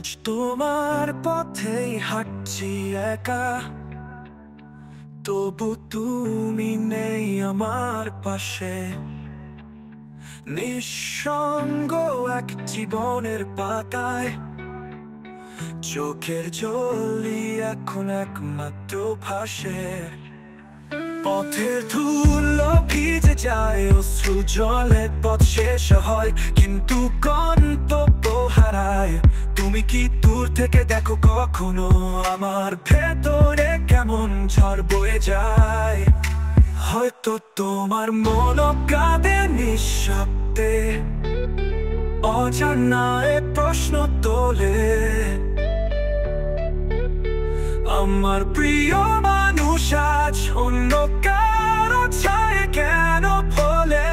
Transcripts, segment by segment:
আজ তোমার পথেই হাঁটছি একা, তবু তুমি নেই আমার পাশে। নিঃসঙ্গ এক জীবনের পাতায় চোখের জলই এখন একমাত্র ভাসে। পথের ধুলো ভিজে যায়, অশ্রু জলে পথ শেষ হয়, কিন্তু গন্তব্য হারায়। তুমি কি দূর থেকে দেখো কখনো আমার ভেতরে কেমন ঝড় বয়ে যায়? হয়তো তোমার মন কাঁদে নিঃশব্দে, অজানায় প্রশ্ন তোলে। আমার প্রিয় মানুষ আজ অন্য কারো ছায় কেন বলে?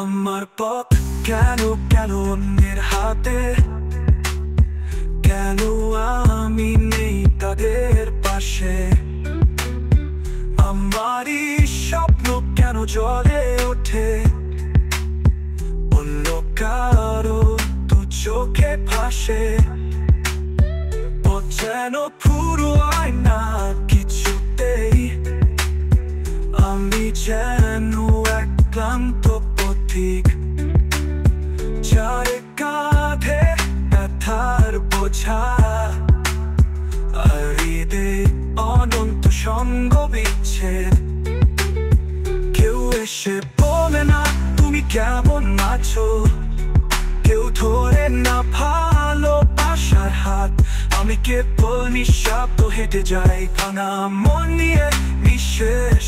আমার পথ কেন কেন অন্যের হাতে? কেন আমি নেই তাদের পাশে? আমারই স্বপ্ন কেন জ্বলে ওঠে অন্য কারো দু চোখে ভাসে? পথ যেন পুরো আয়না, কিছুতেই আমি যেন এক ক্লান্ত পথিক, যার কাঁধে ব্যথার বোঝা আর হৃদয়ে অনন্ত সঙ্গ বিচ্ছেদ। কেউ এসে বলে না তুমি কেমন আছো, কেউ ধরে না ভালোবাসার হাত। আমি কেবল নিঃশব্দ হেঁটে যাই, ভাঙা মন নিয়ে নিঃশেষ।